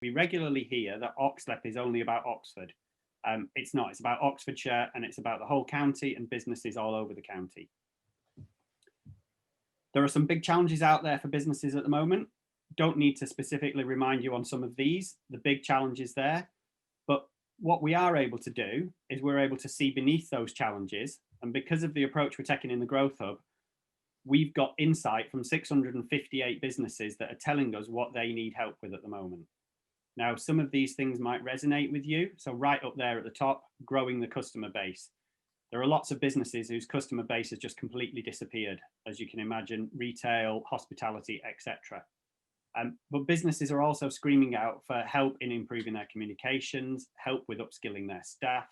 We regularly hear that OxLEP is only about Oxford. It's not, it's about Oxfordshire, and it's about the whole county and businesses all over the county. There are some big challenges out there for businesses at the moment. Don't need to specifically remind you on some of these, the big challenges there. But what we are able to do is we're able to see beneath those challenges. And because of the approach we're taking in the Growth Hub, we've got insight from 658 businesses that are telling us what they need help with at the moment. Now, some of these things might resonate with you. So right up there at the top, growing the customer base. There are lots of businesses whose customer base has just completely disappeared, as you can imagine, retail, hospitality, etc. But businesses are also screaming out for help in improving their communications, help with upskilling their staff,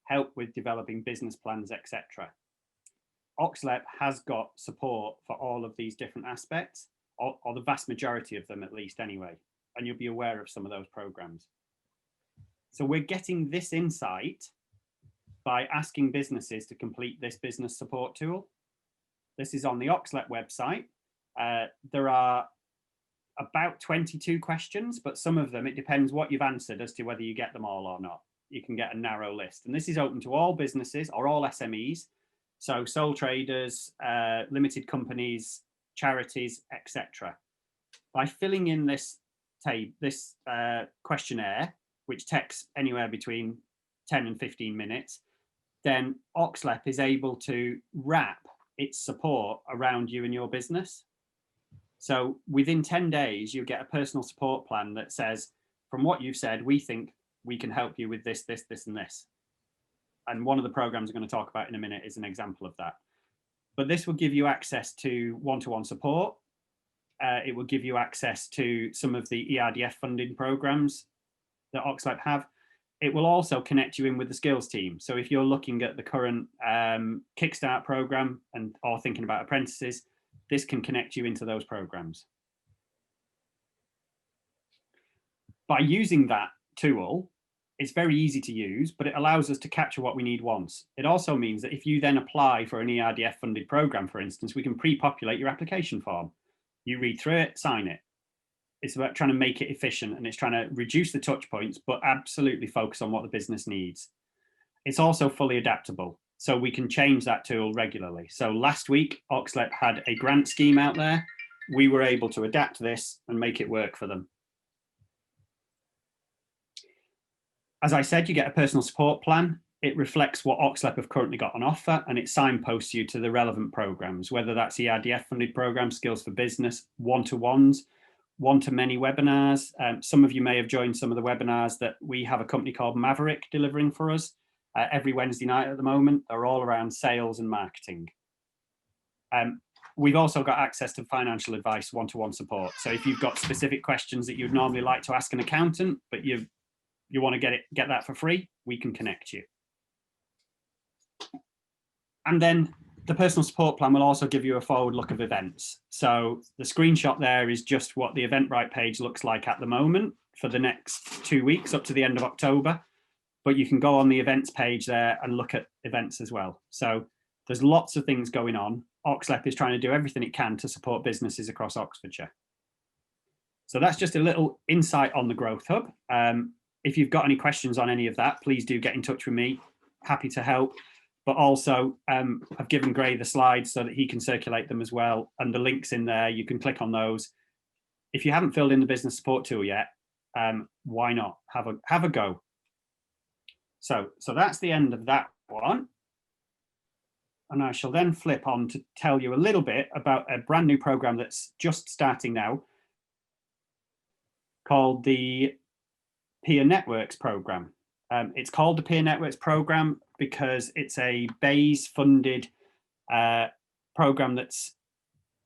help with developing business plans, etc. OxLEP has got support for all of these different aspects, or the vast majority of them at least anyway, and you'll be aware of some of those programs. So we're getting this insight by asking businesses to complete this business support tool. This is on the OxLEP website. There are about 22 questions, but some of them, it depends what you've answered as to whether you get them all or not. You can get a narrow list. And this is open to all businesses or all SMEs. So sole traders, limited companies, charities, etc. By filling in this questionnaire, which takes anywhere between 10 and 15 minutes, then OxLEP is able to wrap its support around you and your business. So within 10 days, you get a personal support plan that says, from what you've said, we think we can help you with this, this, this, and this. And one of the programs I'm going to talk about in a minute is an example of that. But this will give you access to one-to-one support. It will give you access to some of the ERDF funding programs that OxLEP have. It will also connect you in with the skills team. So if you're looking at the current Kickstart program or thinking about apprentices, this can connect you into those programs. By using that tool, it's very easy to use, but it allows us to capture what we need once. It also means that if you then apply for an ERDF funded program, for instance, we can pre-populate your application form. You read through it, sign it. It's about trying to make it efficient, and it's trying to reduce the touch points, but absolutely focus on what the business needs. It's also fully adaptable, so we can change that tool regularly. So last week, OxLEP had a grant scheme out there. We were able to adapt this and make it work for them. As I said, you get a personal support plan. It reflects what OxLEP have currently got on offer, and it signposts you to the relevant programs, whether that's ERDF funded programs, Skills for Business, one-to-ones, one-to-many webinars. Some of you may have joined some of the webinars that we have a company called Maverick delivering for us every Wednesday night at the moment. They're all around sales and marketing. We've also got access to financial advice, one-to-one support. So if you've got specific questions that you'd normally like to ask an accountant, but you want to get that for free, we can connect you. And then the personal support plan will also give you a forward look of events. So the screenshot there is just what the Eventbrite page looks like at the moment for the next 2 weeks up to the end of October. But you can go on the events page there and look at events as well. So there's lots of things going on. OxLEP is trying to do everything it can to support businesses across Oxfordshire. So that's just a little insight on the Growth Hub. If you've got any questions on any of that, please do get in touch with me. Happy to help. But also, I've given Gray the slides so that he can circulate them as well. And the links in there, you can click on those. If you haven't filled in the business support tool yet, why not have a go? So that's the end of that one. And I shall then flip on to tell you a little bit about a brand new program that's just starting now called the Peer Networks program. It's called the Peer Networks program because it's a BASE funded program that's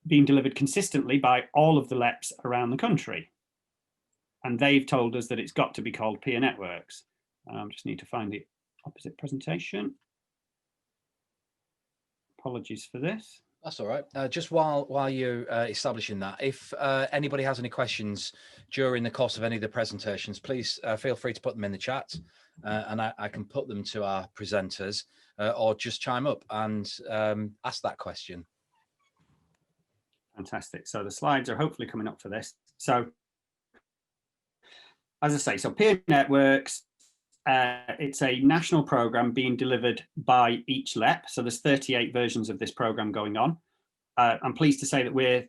being delivered consistently by all of the LEPs around the country. And they've told us that it's got to be called Peer Networks. Just need to find the opposite presentation. Apologies for this. That's all right. Just while you're establishing that, if anybody has any questions during the course of any of the presentations, please feel free to put them in the chat, and I can put them to our presenters, or just chime up and ask that question. Fantastic. So the slides are hopefully coming up for this. So as I say, so peer networks, it's a national program being delivered by each LEP. So there's 38 versions of this program going on. I'm pleased to say that we're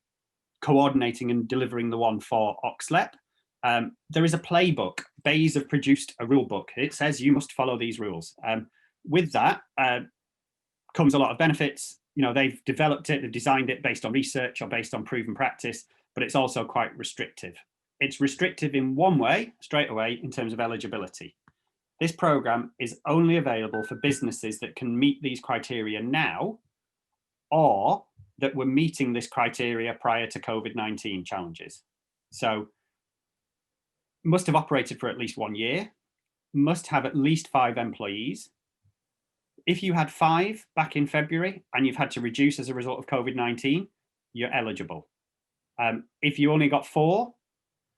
coordinating and delivering the one for OxLEP. There is a playbook. Bays have produced a rule book. It says you must follow these rules. With that comes a lot of benefits. You know, they've developed it, they've designed it based on research or based on proven practice, but it's also quite restrictive. It's restrictive in one way, straight away, in terms of eligibility. This program is only available for businesses that can meet these criteria now, or that were meeting this criteria prior to COVID-19 challenges. So must have operated for at least 1 year, must have at least 5 employees. If you had 5 back in February and you've had to reduce as a result of COVID-19, you're eligible. If you only got 4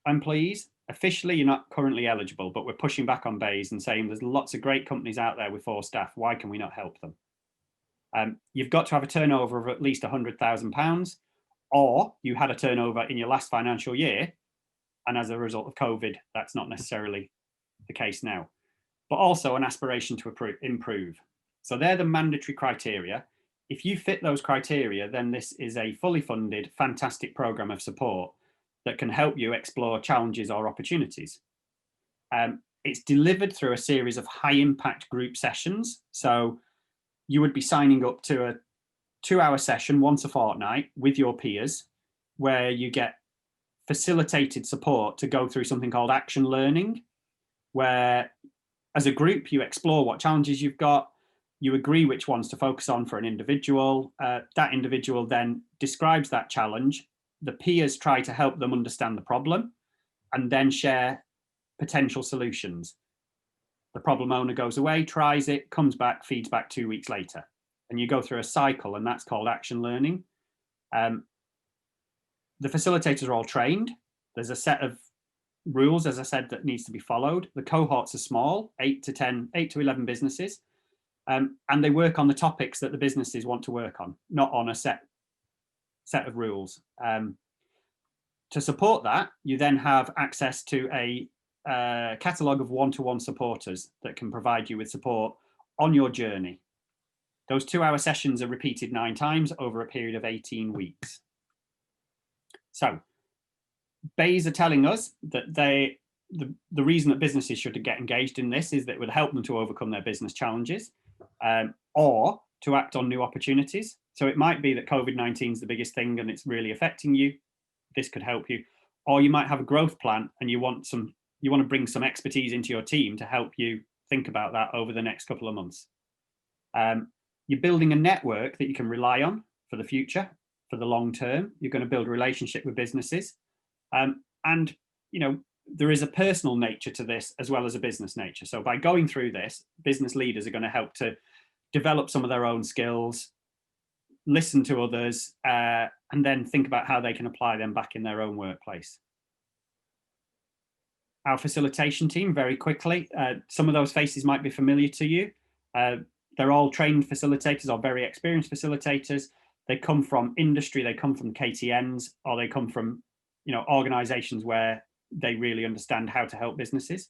employees, officially you're not currently eligible, but we're pushing back on Bays and saying there's lots of great companies out there with 4 staff. Why can we not help them? You've got to have a turnover of at least £100,000, or you had a turnover in your last financial year, and as a result of COVID, that's not necessarily the case now, but also an aspiration to improve. So they're the mandatory criteria. If you fit those criteria, then this is a fully funded, fantastic program of support that can help you explore challenges or opportunities. It's delivered through a series of high impact group sessions. So you would be signing up to a 2-hour session once a fortnight with your peers, where you get facilitated support to go through something called action learning, where as a group you explore what challenges you've got, you agree which ones to focus on for an individual. That individual then describes that challenge. The peers try to help them understand the problem and then share potential solutions. The problem owner goes away, tries it, comes back, feeds back 2 weeks later. And you go through a cycle, and that's called action learning. The facilitators are all trained. There's a set of rules, as I said, that needs to be followed. The cohorts are small, 8 to 11 businesses. And they work on the topics that the businesses want to work on, not on a set of rules. To support that, you then have access to a catalogue of one-to-one supporters that can provide you with support on your journey. Those 2-hour sessions are repeated 9 times over a period of 18 weeks. So Bays are telling us that the reason that businesses should get engaged in this is that it would help them to overcome their business challenges, or to act on new opportunities. So it might be that COVID-19 is the biggest thing and it's really affecting you. This could help you. Or you might have a growth plan and you want to bring some expertise into your team to help you think about that over the next couple of months. You're building a network that you can rely on for the future, for the long term. You're going to build a relationship with businesses. And, you know, there is a personal nature to this as well as a business nature. So by going through this, business leaders are going to help to develop some of their own skills, listen to others, and then think about how they can apply them back in their own workplace. Our facilitation team, very quickly, some of those faces might be familiar to you. They're all trained facilitators or very experienced facilitators. They come from industry, they come from KTNs, or they come from, you know, organizations where they really understand how to help businesses.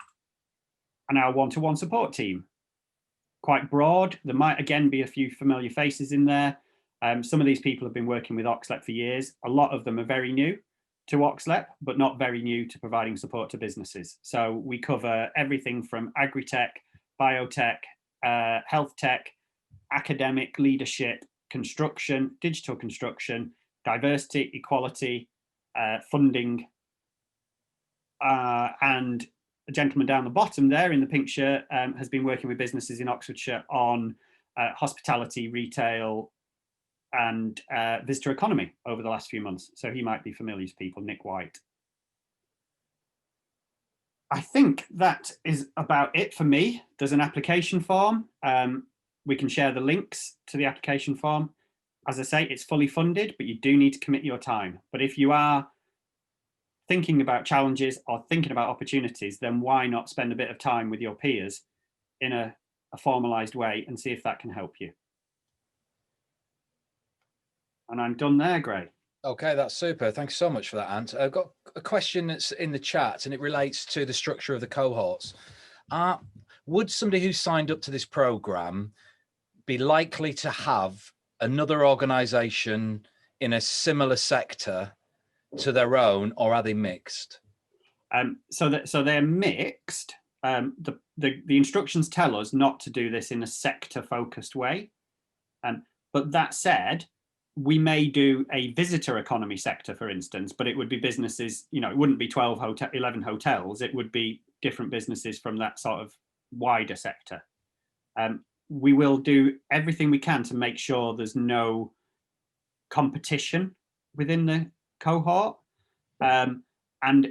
And our one-to-one support team, quite broad. There might again be a few familiar faces in there. Some of these people have been working with OxLEP for years. A lot of them are very new to OxLEP, but not very new to providing support to businesses. So we cover everything from agri-tech, biotech, health tech, academic, leadership, construction, digital construction, diversity, equality, funding, and a gentleman down the bottom there in the pink shirt has been working with businesses in Oxfordshire on hospitality, retail, and visitor economy over the last few months. So he might be familiar to people, Nick White. I think that is about it for me. There's an application form. We can share the links to the application form. As I say, it's fully funded, but you do need to commit your time. But if you are thinking about challenges or thinking about opportunities, then why not spend a bit of time with your peers in a formalized way and see if that can help you. And I'm done there, Gray. Okay, that's super. Thanks so much for that, Ant. I've got a question that's in the chat, and it relates to the structure of the cohorts. Would somebody who signed up to this program be likely to have another organization in a similar sector to their own, or are they mixed? So they're mixed. The instructions tell us not to do this in a sector focused way. But that said, we may do a visitor economy sector, for instance, but it would be businesses, it wouldn't be 11 hotels. It would be different businesses from that sort of wider sector. We will do everything we can to make sure there's no competition within the cohort. And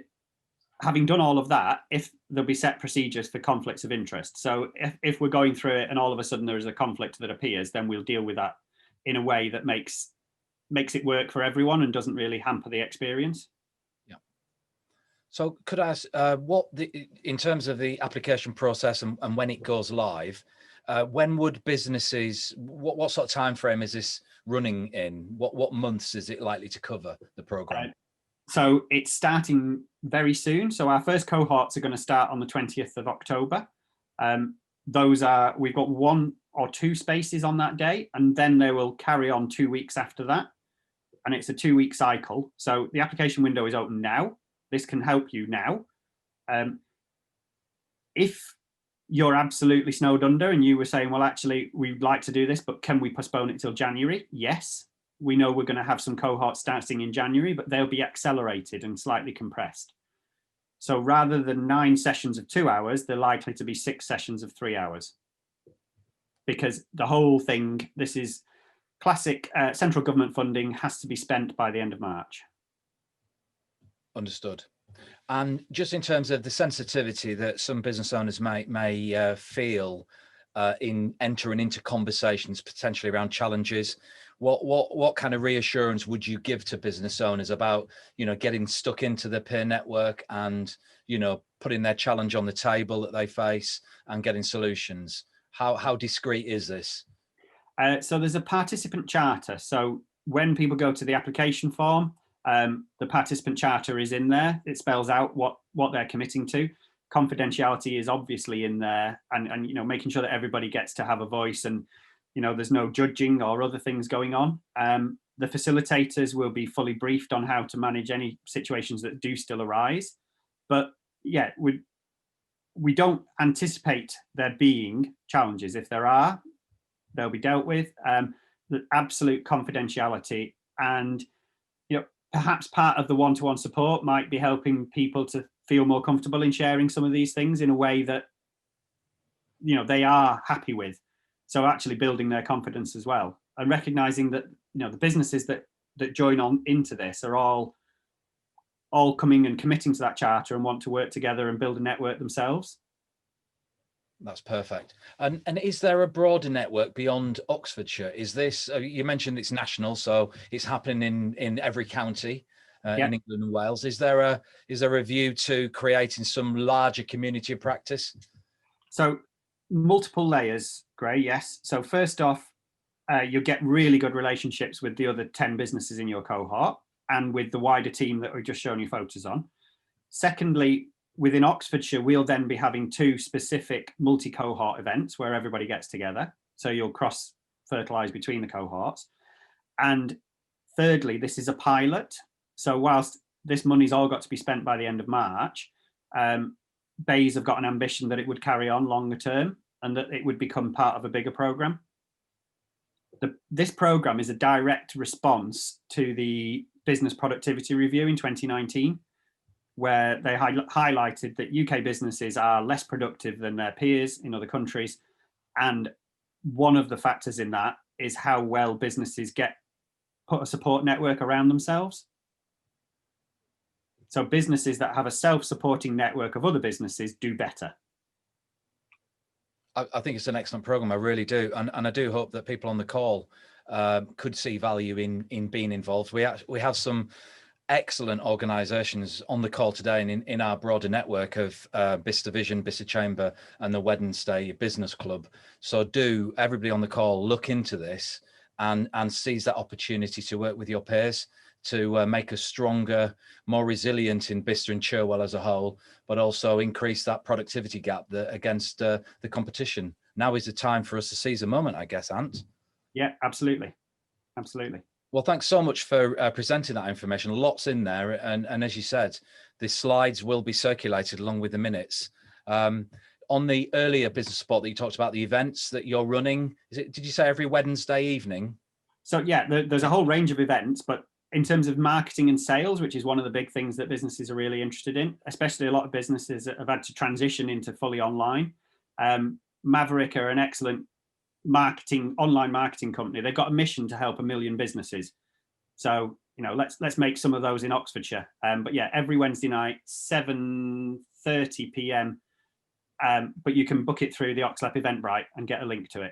having done all of that, if there'll be set procedures for conflicts of interest. So if we're going through it and all of a sudden there is a conflict that appears, then we'll deal with that in a way that makes it work for everyone and doesn't really hamper the experience. Yeah. So could I ask, in terms of the application process and when it goes live, when would businesses, what sort of time frame is this running in? What months is it likely to cover, the program? So it's starting very soon. So our first cohorts are going to start on the 20th of October. We've got 1 or 2 spaces on that day, and then they will carry on 2 weeks after that. And it's a 2-week cycle. So the application window is open now. This can help you now. If you're absolutely snowed under and you were saying, well, actually, we'd like to do this, but can we postpone it till January? Yes. We know we're going to have some cohorts starting in January, but they'll be accelerated and slightly compressed. So rather than 9 sessions of 2 hours, they're likely to be 6 sessions of 3 hours. Because the whole thing, this is classic central government funding, has to be spent by the end of March. Understood. And just in terms of the sensitivity that some business owners may feel in entering into conversations potentially around challenges, what kind of reassurance would you give to business owners about, getting stuck into the peer network and, putting their challenge on the table that they face and getting solutions? How discreet is this? So there's a participant charter. So when people go to the application form, the participant charter is in there. It spells out what they're committing to. Confidentiality is obviously in there, and making sure that everybody gets to have a voice, and there's no judging or other things going on. The facilitators will be fully briefed on how to manage any situations that do still arise. But yeah, we don't anticipate there being challenges. If there are, they'll be dealt with. The absolute confidentiality, and perhaps part of the one-to-one support might be helping people to feel more comfortable in sharing some of these things in a way that they are happy with. So actually building their confidence as well, and recognizing that the businesses that join on into this are all coming and committing to that charter and want to work together and build a network themselves. That's perfect. And is there a broader network beyond Oxfordshire? Is this, you mentioned it's national, so it's happening in every county in England and Wales. Is there a view to creating some larger community of practice? So multiple layers, Gray, yes. So first off, you'll get really good relationships with the other 10 businesses in your cohort and with the wider team that we've just shown you photos on. Secondly, within Oxfordshire, we'll then be having 2 specific multi-cohort events where everybody gets together. So you'll cross-fertilize between the cohorts. And thirdly, this is a pilot. So whilst this money's all got to be spent by the end of March, Bays have got an ambition that it would carry on longer term and that it would become part of a bigger programme. This programme is a direct response to the Business Productivity Review in 2019, where they highlighted that UK businesses are less productive than their peers in other countries. And one of the factors in that is how well businesses put a support network around themselves. So businesses that have a self-supporting network of other businesses do better. I think it's an excellent program. I really do. And I do hope that people on the call could see value in being involved. We have some excellent organisations on the call today and in our broader network of Bicester Vision, Bicester Chamber and the Wednesday Business Club. So do everybody on the call look into this and seize that opportunity to work with your peers to make us stronger, more resilient in Bicester and Cherwell as a whole, but also increase that productivity gap against the competition. Now is the time for us to seize a moment, I guess, Ant. Yeah, absolutely. Absolutely. Well, thanks so much for presenting that information. Lots in there. And as you said, the slides will be circulated along with the minutes. On the earlier business support that you talked about, the events that you're running, did you say every Wednesday evening? So yeah, there's a whole range of events, but in terms of marketing and sales, which is one of the big things that businesses are really interested in, especially a lot of businesses that have had to transition into fully online. Maverick are an excellent online marketing company. They've got a mission to help 1 million businesses. So, you know, let's make some of those in Oxfordshire. But yeah, every Wednesday night, 7:30 p.m. But you can book it through the OxLEP Eventbrite and get a link to it.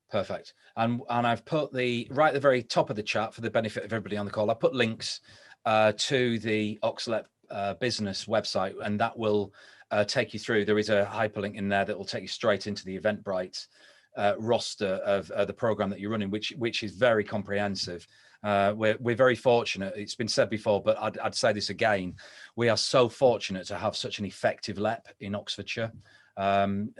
Perfect. And I've put right at the very top of the chat for the benefit of everybody on the call, I put links to the OxLEP business website, and that will take you through. There is a hyperlink in there that will take you straight into the Eventbrite roster of the program that you're running, which is very comprehensive. We're very fortunate. It's been said before, but I'd say this again. We are so fortunate to have such an effective LEP in Oxfordshire. And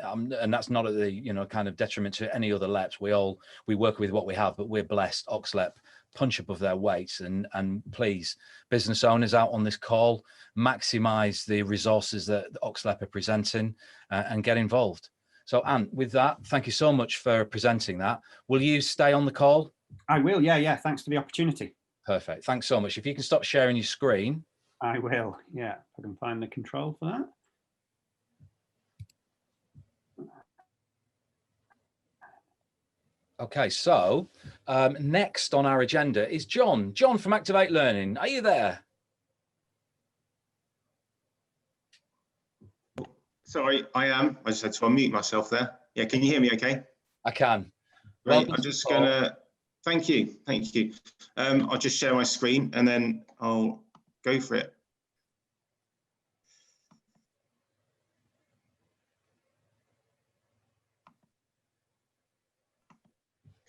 that's not at the kind of detriment to any other LEPs. We work with what we have, but we're blessed. OxLEP punch above their weights, and please, business owners out on this call, maximize the resources that the OxLEP are presenting and get involved. So Ant, with that, thank you so much for presenting that. Will you stay on the call? I will, yeah. Thanks for the opportunity. Perfect. Thanks so much. If you can stop sharing your screen. I will, yeah. If I can find the control for that. Okay, so next on our agenda is Jon. Jon from Activate Learning. Are you there? Sorry, I am. I just had to unmute myself there. Yeah, can you hear me okay? I can. Right, I'm just going to, thank you. I'll just share my screen and then I'll go for it.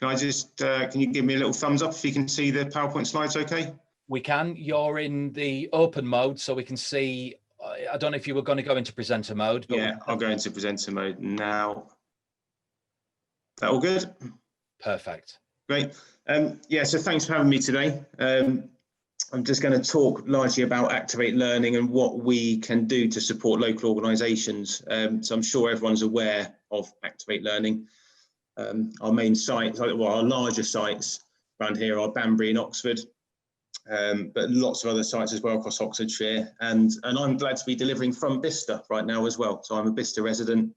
Can I just, can you give me a little thumbs up if you can see the PowerPoint slides okay? We can. You're in the open mode, so we can see. I don't know if you were going to go into presenter mode. But yeah, I'll go into presenter mode now. That all good? Perfect. Great. Yeah, so thanks for having me today. I'm just going to talk largely about Activate Learning and what we can do to support local organisations. So I'm sure everyone's aware of Activate Learning. Our main sites, well, our larger sites around here are Banbury and Oxford, but lots of other sites as well across Oxfordshire. And I'm glad to be delivering from Bicester right now as well. So I'm a Bicester resident,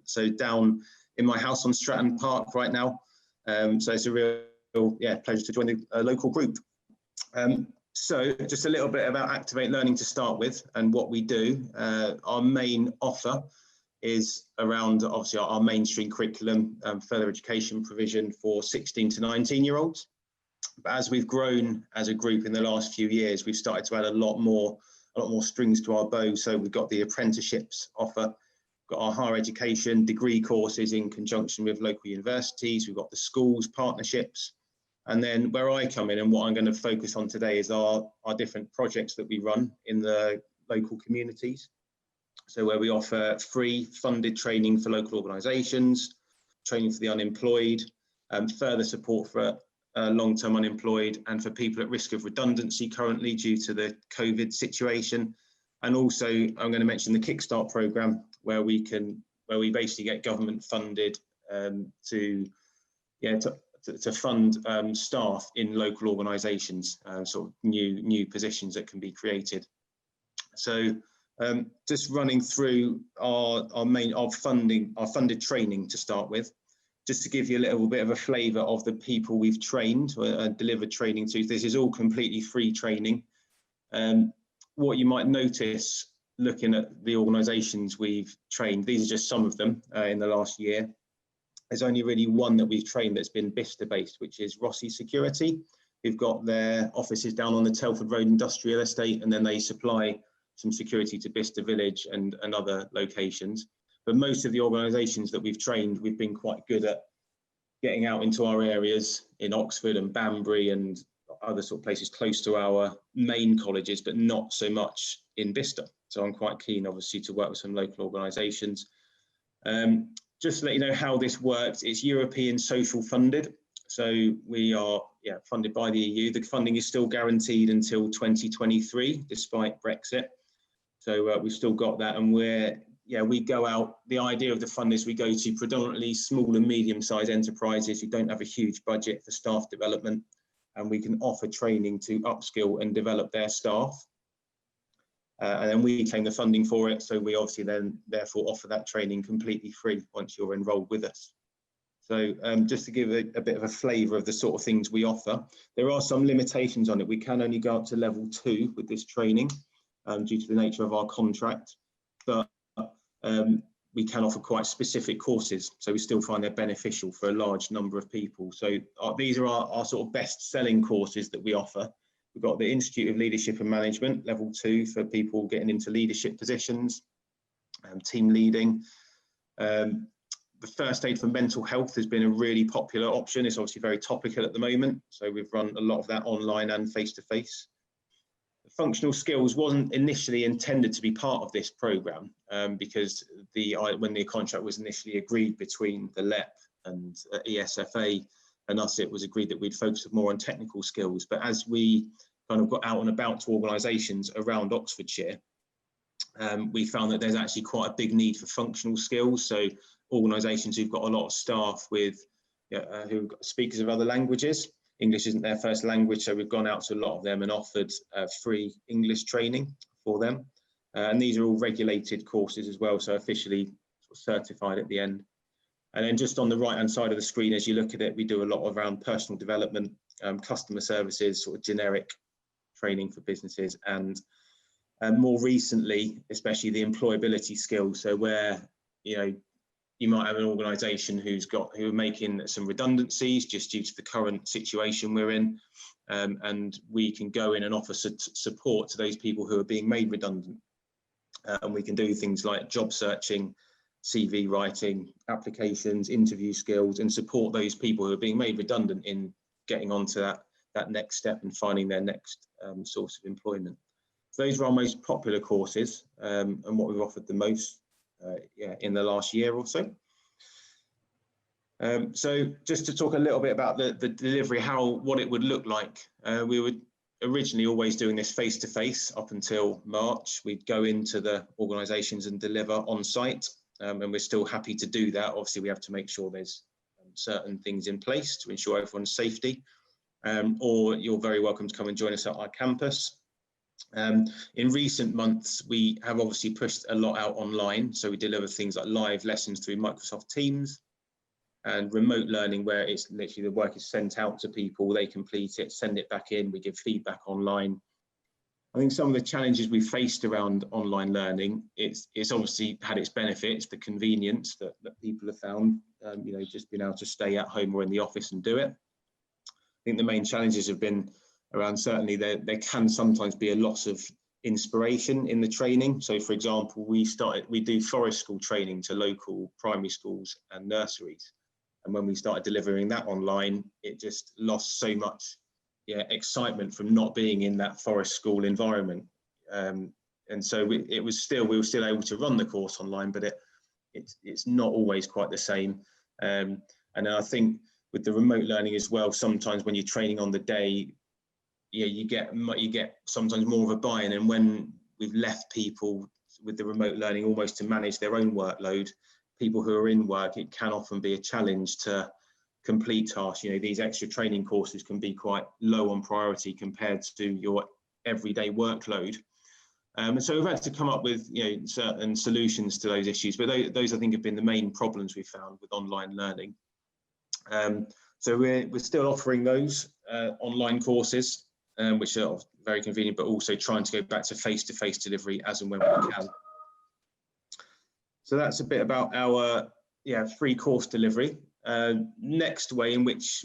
so down in my house on Stratton Park right now. So it's a real pleasure to join the local group. So just a little bit about Activate Learning to start with and what we do. Our main offer is around obviously our mainstream curriculum, further education provision for 16 to 19-year-olds. But as we've grown as a group in the last few years, we've started to add a lot more strings to our bow. So we've got the apprenticeships offer, got our higher education degree courses in conjunction with local universities. We've got the schools partnerships. And then where I come in and what I'm going to focus on today is our different projects that we run in the local communities. So where we offer free funded training for local organisations, training for the unemployed, further support for long-term unemployed and for people at risk of redundancy currently due to the COVID situation. And also I'm going to mention the Kickstart Programme where we basically get government funded to fund staff in local organisations, sort of new positions that can be created. So just running through our funded training to start with, just to give you a little bit of a flavour of the people we've trained or delivered training to. This is all completely free training. What you might notice looking at the organisations we've trained, these are just some of them in the last year. There's only really one that we've trained that's been Bicester based, which is Rossi Security. Who've got their offices down on the Telford Road Industrial Estate, and then they supply some security to Bicester Village and other locations. But most of the organisations that we've trained, we've been quite good at getting out into our areas in Oxford and Banbury and other sort of places close to our main colleges, but not so much in Bicester. So I'm quite keen, obviously, to work with some local organisations. Just to let you know how this works, it's European social funded. So we are funded by the EU. The funding is still guaranteed until 2023, despite Brexit. So we've still got that, and we go out. The idea of the fund is we go to predominantly small and medium-sized enterprises who don't have a huge budget for staff development, and we can offer training to upskill and develop their staff. And then we claim the funding for it. So we obviously then therefore offer that training completely free once you're enrolled with us. So just to give a bit of a flavour of the sort of things we offer, there are some limitations on it. We can only go up to level 2 with this training due to the nature of our contract, but we can offer quite specific courses. So we still find they're beneficial for a large number of people. So these are our sort of best selling courses that we offer. We've got the Institute of Leadership and Management, level 2, for people getting into leadership positions, team leading. The first aid for mental health has been a really popular option. It's obviously very topical at the moment. So we've run a lot of that online and face-to-face. Functional skills wasn't initially intended to be part of this programme because when the contract was initially agreed between the LEP and ESFA and us, it was agreed that we'd focus more on technical skills. But as we kind of got out and about to organisations around Oxfordshire, we found that there's actually quite a big need for functional skills. So organisations who've got a lot of staff with who've got speakers of other languages. English isn't their first language, so we've gone out to a lot of them and offered free English training for them. And these are all regulated courses as well, so officially certified at the end. And then just on the right-hand side of the screen, as you look at it, we do a lot around personal development, customer services, sort of generic training for businesses, and more recently, especially the employability skills. So where, you might have an organisation who are making some redundancies just due to the current situation we're in, and we can go in and offer support to those people who are being made redundant. And we can do things like job searching, CV writing, applications, interview skills, and support those people who are being made redundant in getting onto that next step and finding their next source of employment. So those are our most popular courses and what we've offered the most in the last year or so. So just to talk a little bit about the delivery, what it would look like. We were originally always doing this face-to-face up until March. We'd go into the organisations and deliver on site, and we're still happy to do that. Obviously, we have to make sure there's certain things in place to ensure everyone's safety, or you're very welcome to come and join us at our campus. In recent months, we have obviously pushed a lot out online. So we deliver things like live lessons through Microsoft Teams and remote learning, where it's literally the work is sent out to people, they complete it, send it back in, we give feedback online. I think some of the challenges we faced around online learning, it's obviously had its benefits, the convenience that people have found, just being able to stay at home or in the office and do it. I think the main challenges have been around, certainly there can sometimes be a loss of inspiration in the training. So for example, we do forest school training to local primary schools and nurseries. And when we started delivering that online, it just lost so much excitement from not being in that forest school environment. And so we were still able to run the course online, but it's not always quite the same. And I think with the remote learning as well, sometimes when you're training on the day, you get sometimes more of a buy-in. And when we've left people with the remote learning almost to manage their own workload, people who are in work, it can often be a challenge to complete tasks. These extra training courses can be quite low on priority compared to your everyday workload. And so we've had to come up with certain solutions to those issues, but those I think have been the main problems we've found with online learning. So we're still offering those online courses, which are very convenient, but also trying to go back to face-to-face delivery as and when we can. So that's a bit about our free course delivery. Next way in which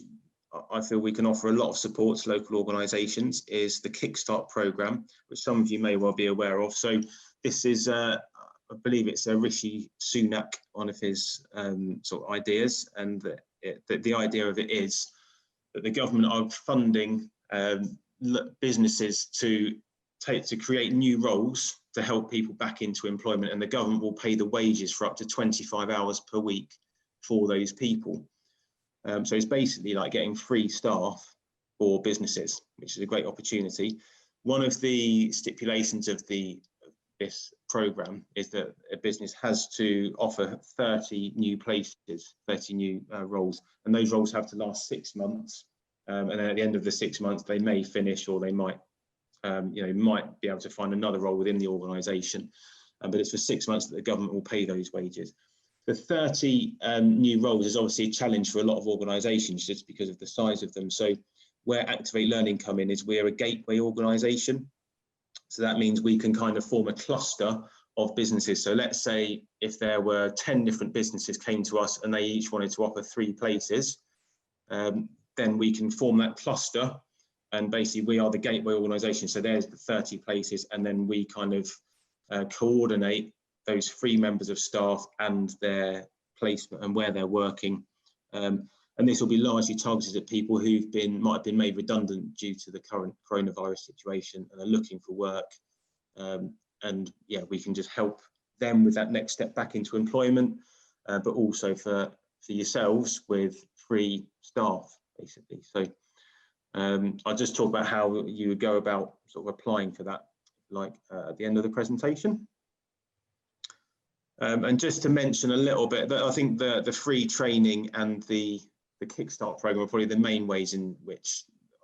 I feel we can offer a lot of support to local organisations is the Kickstart Programme, which some of you may well be aware of. So this is, I believe it's Rishi Sunak, one of his sort of ideas, and the idea of it is that the government are funding businesses to create new roles to help people back into employment, and the government will pay the wages for up to 25 hours per week for those people. So it's basically like getting free staff for businesses, which is a great opportunity. One of the stipulations of this programme is that a business has to offer 30 new places, 30 new roles, and those roles have to last 6 months. And then at the end of the 6 months, they may finish, or they might, might be able to find another role within the organisation. But it's for 6 months that the government will pay those wages. The 30 new roles is obviously a challenge for a lot of organisations just because of the size of them. So where Activate Learning come in is we're a gateway organisation. So that means we can kind of form a cluster of businesses. So let's say if there were 10 different businesses came to us and they each wanted to offer 3 places, then we can form that cluster, and basically we are the gateway organisation. So there's the 30 places, and then we kind of coordinate those 3 members of staff and their placement and where they're working. And this will be largely targeted at people who might have been made redundant due to the current coronavirus situation and are looking for work. And yeah, we can just help them with that next step back into employment, but also for yourselves with free staff, basically. So I'll just talk about how you would go about sort of applying for that, like at the end of the presentation. And just to mention a little bit, that I think the free training and the Kickstart programme are probably the main ways in which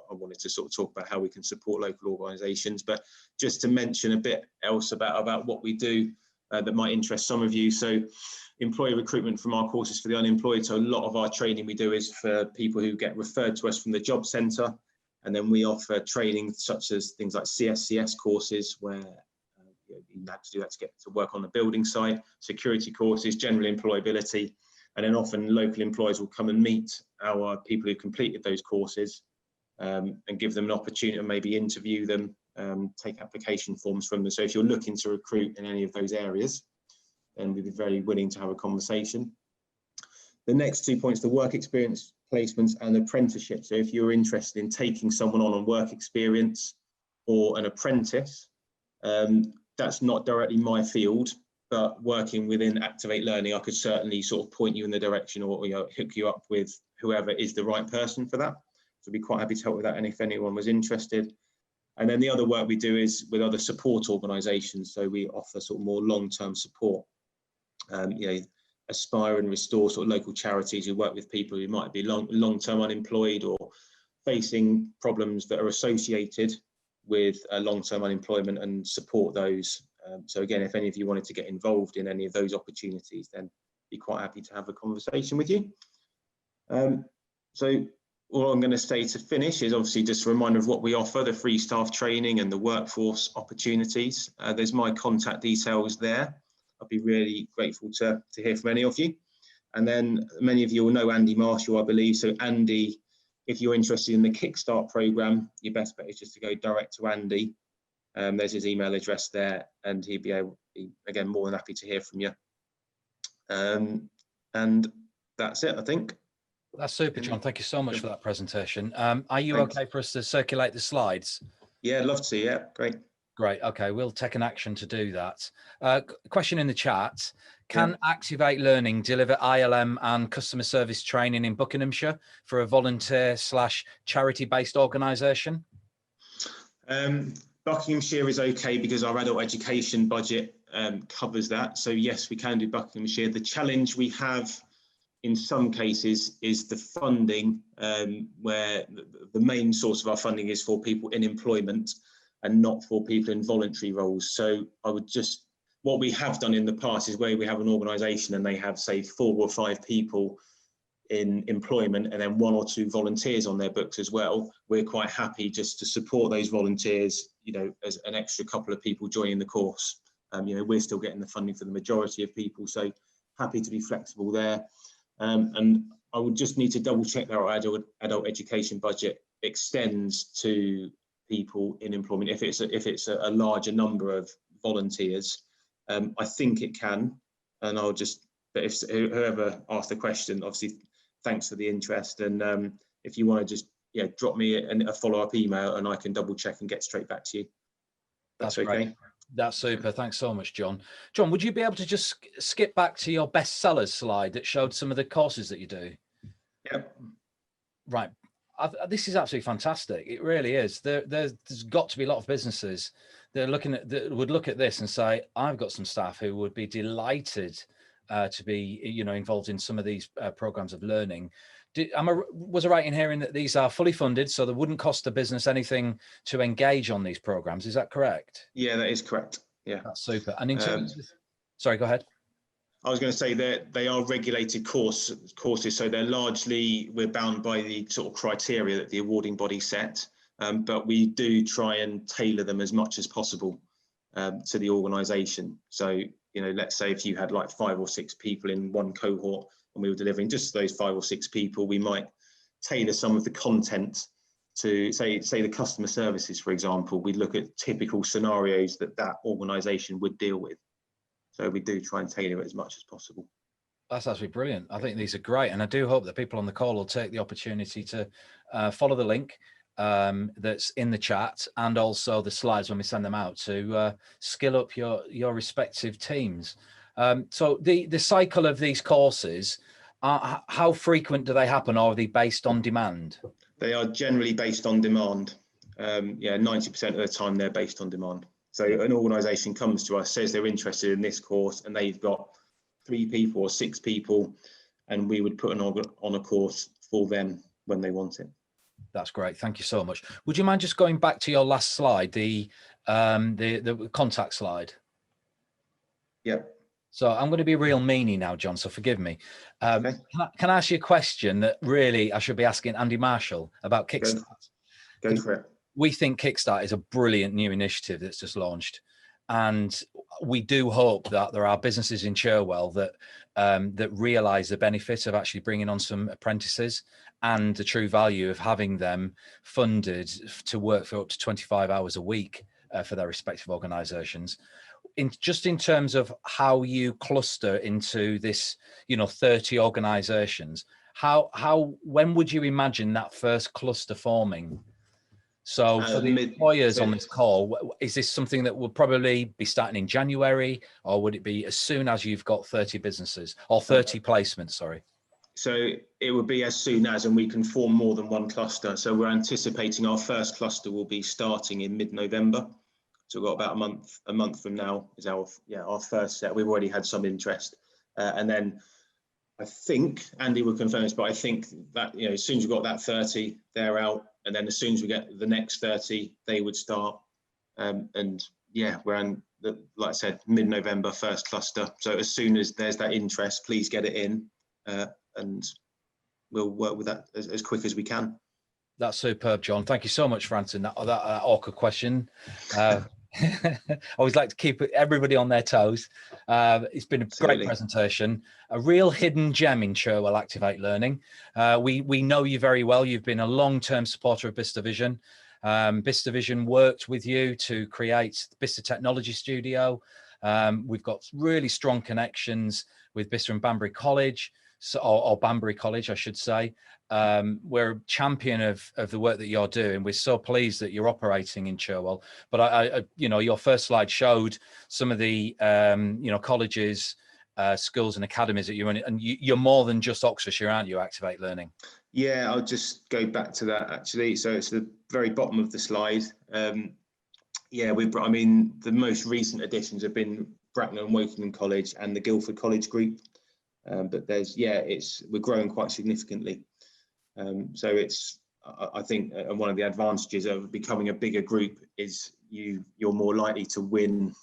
I wanted to sort of talk about how we can support local organisations. But just to mention a bit else about what we do that might interest some of you. So employee recruitment from our courses for the unemployed. So a lot of our training we do is for people who get referred to us from the job centre. And then we offer training such as things like CSCS courses, where you have to do that to get to work on the building site, security courses, general employability. And then often local employers will come and meet our people who completed those courses and give them an opportunity to maybe interview them, take application forms from them. So if you're looking to recruit in any of those areas, then we'd be very willing to have a conversation. The next 2 points, the work experience placements and apprenticeships. So if you're interested in taking someone on work experience or an apprentice, that's not directly my field, but working within Activate Learning, I could certainly sort of point you in the direction, or hook you up with whoever is the right person for that. So I'd be quite happy to help with that, and if anyone was interested. And then the other work we do is with other support organisations. So we offer sort of more long-term support. Aspire and Restore, sort of local charities who work with people who might be long-term unemployed or facing problems that are associated with long-term unemployment, and support those. So again, if any of you wanted to get involved in any of those opportunities, then be quite happy to have a conversation with you. So all I'm going to say to finish is obviously just a reminder of what we offer, the free staff training and the workforce opportunities. There's my contact details there. I'd be really grateful to hear from any of you. And then many of you will know Andy Marshall, I believe. So Andy, if you're interested in the Kickstart programme, your best bet is just to go direct to Andy. There's his email address there, and he'd be again more than happy to hear from you. And that's it, I think. That's super, John. Thank you so much for that presentation. Are you Thanks. okay for us to circulate the slides? Yeah, I'd love to. Yeah, great. Great. Okay, we'll take an action to do that. Question in the chat. Can Activate Learning deliver ILM and customer service training in Buckinghamshire for a volunteer/charity-based organisation? Buckinghamshire is okay because our adult education budget covers that. So yes, we can do Buckinghamshire. The challenge we have in some cases is the funding, where the main source of our funding is for people in employment and not for people in voluntary roles. So I would just, what we have done in the past is where we have an organisation and they have, say, 4 or 5 people in employment and then 1 or 2 volunteers on their books as well. We're quite happy just to support those volunteers, as an extra couple of people joining the course. We're still getting the funding for the majority of people, so happy to be flexible there. And I would just need to double check that our adult education budget extends to people in employment. If it's a larger number of volunteers, I think it can. And I'll just, but if whoever asked the question, obviously thanks for the interest. And if you want to just drop me a follow-up email, and I can double check and get straight back to you. That's okay. Great. That's super. Thanks so much, John. John, would you be able to just skip back to your bestsellers slide that showed some of the courses that you do? Yep. Right. This is absolutely fantastic. It really is. There's got to be a lot of businesses that would look at this and say, I've got some staff who would be delighted to be, involved in some of these programs of learning. Was I right in hearing that these are fully funded, so they wouldn't cost the business anything to engage on these programs? Is that correct? Yeah, that is correct. Yeah, that's super. And in terms of, sorry, go ahead. I was going to say that they are regulated courses, so they're largely, we're bound by the sort of criteria that the awarding body set, but we do try and tailor them as much as possible to the organisation. So, let's say if you had like 5 or 6 people in one cohort, and we were delivering just those 5 or 6 people, we might tailor some of the content to say the customer services, for example. We'd look at typical scenarios that organisation would deal with. So we do try and tailor it as much as possible. That's actually brilliant. I think these are great. And I do hope that people on the call will take the opportunity to follow the link that's in the chat, and also the slides when we send them out, to skill up your respective teams. So the cycle of these courses, how frequent do they happen, or are they based on demand? They are generally based on demand. 90% of the time they're based on demand. So an organisation comes to us, says they're interested in this course, and they've got 3 people or 6 people, and we would put on a course for them when they want it. That's great. Thank you so much. Would you mind just going back to your last slide, the contact slide? Yep. So I'm going to be real meanie now, John, so forgive me. Okay. Can I ask you a question that really I should be asking Andy Marshall about Kickstart? Go for it. We think Kickstart is a brilliant new initiative that's just launched. And we do hope that there are businesses in Cherwell that realise the benefit of actually bringing on some apprentices, and the true value of having them funded to work for up to 25 hours a week for their respective organisations. In terms of how you cluster into this, 30 organisations, when would you imagine that first cluster forming? So for the employers on this call, is this something that will probably be starting in January, or would it be as soon as you've got 30 businesses or 30 placements, sorry? So it would be as soon as, and we can form more than one cluster. So we're anticipating our first cluster will be starting in mid-November. So we've got about a month from now is our first set. We've already had some interest. And then I think, Andy will confirm this, but I think that, as soon as we've got that 30, they're out. And then as soon as we get the next 30, they would start. And yeah, we're in, like I said, mid-November, first cluster. So as soon as there's that interest, please get it in, and we'll work with that as quick as we can. That's superb, John. Thank you so much for answering that awkward question. I always like to keep everybody on their toes. It's been a great presentation, a real hidden gem in Cherwell Activate Learning. We know you very well. You've been a long-term supporter of Bicester Vision. Bicester Vision worked with you to create the Bicester Technology Studio. We've got really strong connections with Bicester and Banbury College, or Banbury College, I should say. We're a champion of the work that you're doing. We're so pleased that you're operating in Cherwell. But I your first slide showed some of the colleges, schools and academies that you're in, and you're more than just Oxfordshire, aren't you? Activate Learning. Yeah, I'll just go back to that actually. So it's the very bottom of the slide. The most recent additions have been Bracknell and Wokingham College and the Guildford College group. But we're growing quite significantly. So I think one of the advantages of becoming a bigger group is you're more likely to win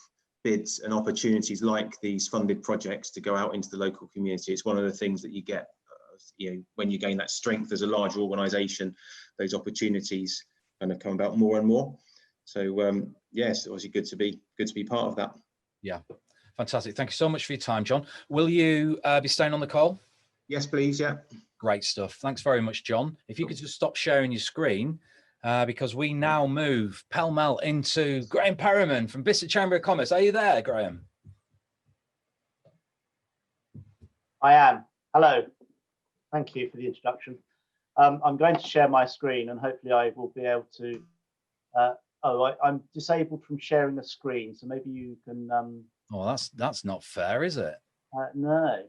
bids and opportunities like these funded projects to go out into the local community. It's one of the things that you get, when you gain that strength as a large organisation, those opportunities kind of come about more and more. So yes, obviously good to be part of that. Yeah. Fantastic. Thank you so much for your time, John. Will you be staying on the call? Yes, please. Yeah. Great stuff. Thanks very much, John. If you could just stop sharing your screen, because we now move pell-mell into Graham Perriman from Bicester Chamber of Commerce. Are you there, Graham? I am. Hello. Thank you for the introduction. I'm going to share my screen, and hopefully I will be able to. I'm disabled from sharing the screen, so maybe you can. Oh, that's not fair, is it? No,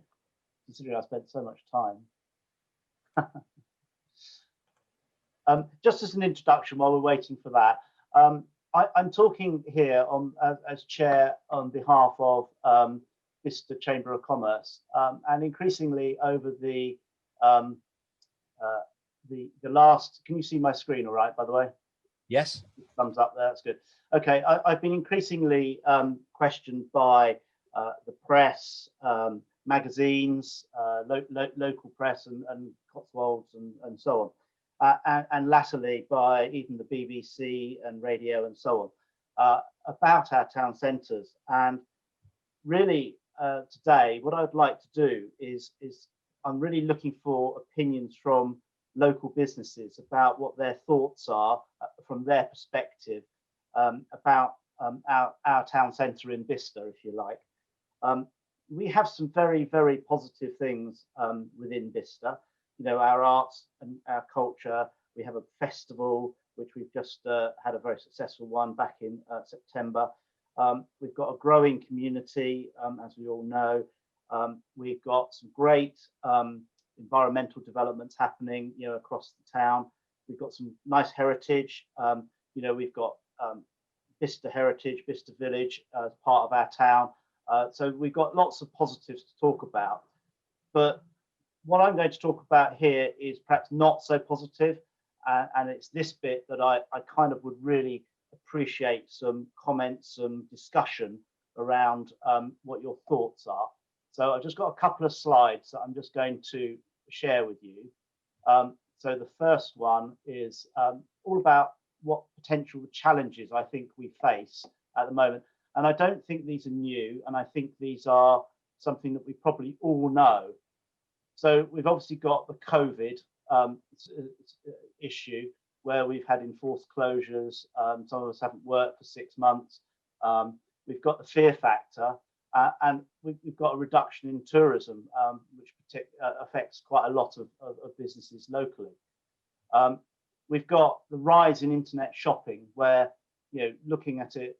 considering I spent so much time. Just as an introduction, while we're waiting for that, I'm talking here as chair on behalf of Bicester Chamber of Commerce, and increasingly over the last. Can you see my screen all right, by the way? Yes. Thumbs up there, that's good. Okay, I've been increasingly questioned by the press, magazines, local press and Cotswolds and so on, and latterly by even the BBC and radio and so on, about our town centres. And really today, what I'd like to do is I'm really looking for opinions from local businesses about what their thoughts are from their perspective about our town centre in Bicester, if you like. We have some very, very positive things within Bicester. You know, our arts and our culture. We have a festival, which we've just had a very successful one back in September. We've got a growing community, as we all know. We've got some great environmental developments happening, you know, across the town. We've got some nice heritage. You know, we've got Bicester Heritage, Bicester Village as part of our town. So we've got lots of positives to talk about. But what I'm going to talk about here is perhaps not so positive, and it's this bit that I kind of would really appreciate some comments, some discussion around what your thoughts are. So I've just got a couple of slides that I'm just going to share with you. So the first one is all about what potential challenges I think we face at the moment. And I don't think these are new, and I think these are something that we probably all know. So we've obviously got the COVID issue where we've had enforced closures. Some of us haven't worked for 6 months. We've got the fear factor, and we've got a reduction in tourism, which affects quite a lot of businesses locally. We've got the rise in internet shopping, where, you know, looking at it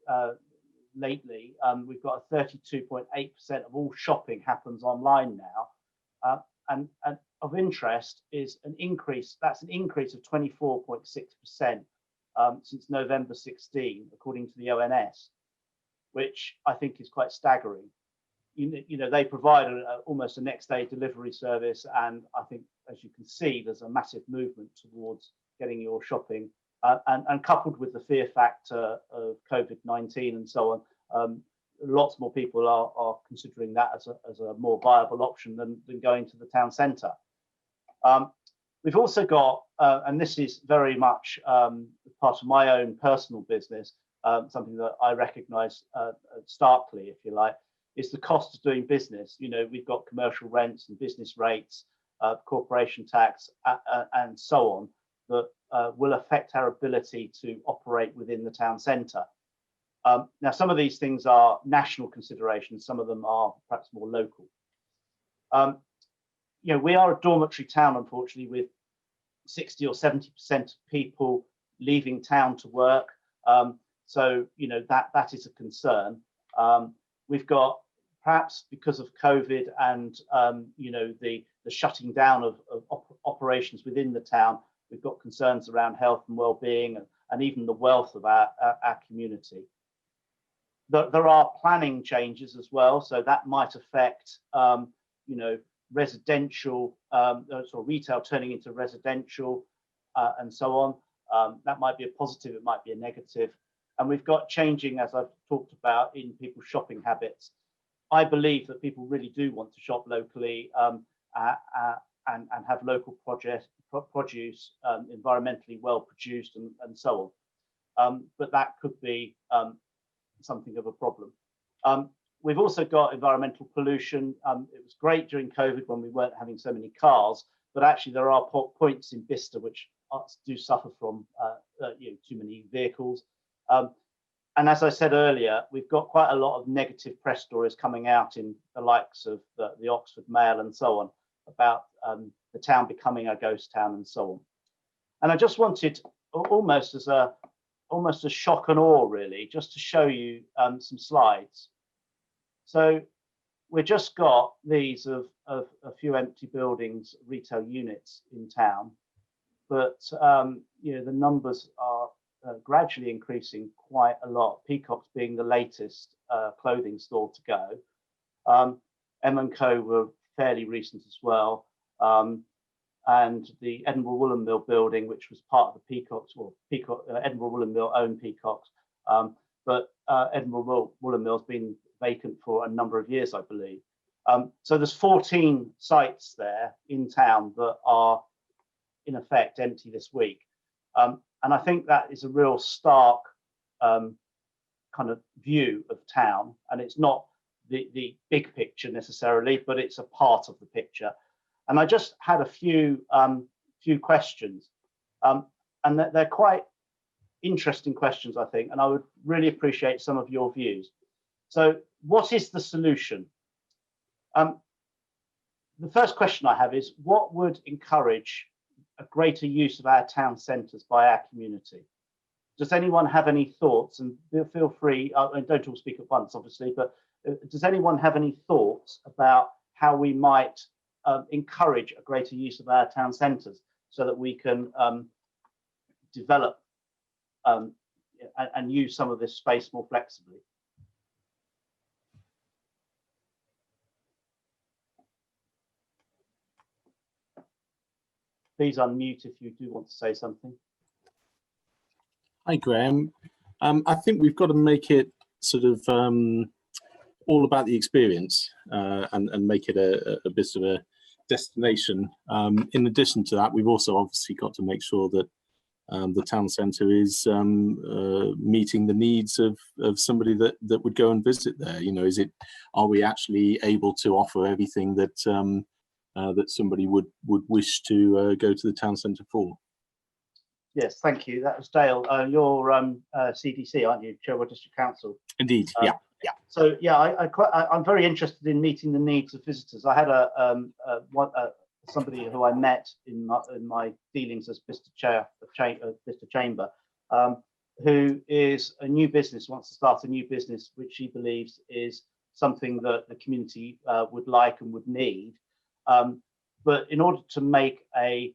lately, we've got a 32.8% of all shopping happens online now, and of interest is an increase. That's an increase of 24.6% since November 16, according to the ONS, which I think is quite staggering. You know, they provide almost a next day delivery service, and I think, as you can see, there's a massive movement towards getting your shopping, and coupled with the fear factor of COVID-19 and so on, lots more people are considering that as a more viable option than going to the town centre. We've also got, and this is very much part of my own personal business, something that I recognise starkly, if you like, is the cost of doing business. You know, we've got commercial rents and business rates, corporation tax, and so on, that will affect our ability to operate within the town centre. Now, some of these things are national considerations, some of them are perhaps more local. You know, we are a dormitory town, unfortunately, with 60 or 70% of people leaving town to work. So, you know, that is a concern. We've got, perhaps because of COVID and, you know, the shutting down of operations within the town, we've got concerns around health and well-being and even the wealth of our community. There are planning changes as well, so that might affect, you know, residential, sort of retail turning into residential, and so on. That might be a positive, it might be a negative. And we've got changing, as I've talked about, in people's shopping habits. I believe that people really do want to shop locally and have local produce, environmentally well produced, and so on. But that could be something of a problem. We've also got environmental pollution. It was great during COVID when we weren't having so many cars, but actually there are points in Bicester which do suffer from you know, too many vehicles. And as I said earlier, we've got quite a lot of negative press stories coming out in the likes of the Oxford Mail and so on, about the town becoming a ghost town and so on. And I just wanted, almost as a shock and awe, really, just to show you some slides. So we've just got these of a few empty buildings, retail units in town, but you know, the numbers are gradually increasing quite a lot. Peacock's being the latest clothing store to go. M&Co were fairly recent as well. And the Edinburgh Woolen Mill building, which was part of the Peacocks, well, Edinburgh Woolen Mill owned Peacocks, but Edinburgh Woolen Mill's been vacant for a number of years, I believe. So there's 14 sites there in town that are in effect empty this week. And I think that is a real stark kind of view of town. And it's not the big picture necessarily, but it's a part of the picture. And I just had a few questions, and they're quite interesting questions, I think, and I would really appreciate some of your views. So what is the solution? The first question I have is, what would encourage a greater use of our town centres by our community? Does anyone have any thoughts? And feel free, and don't all speak at once, obviously, but does anyone have any thoughts about how we might encourage a greater use of our town centres so that we can develop and use some of this space more flexibly? Please unmute if you do want to say something. Hi, Graham. I think we've got to make it sort of all about the experience and make it a bit of a destination. In addition to that, we've also obviously got to make sure that the town centre is meeting the needs of somebody that would go and visit there. You know, are we actually able to offer everything that that somebody would wish to go to the town centre for? Yes, thank you. That was Dale. You're CDC, aren't you, Cherwell District Council? Indeed, yeah. So yeah, I'm very interested in meeting the needs of visitors. I had somebody who I met in my dealings as Bicester Chair of Bicester Chamber, who is a new business, wants to start a new business, which she believes is something that the community would like and would need. But in order to make a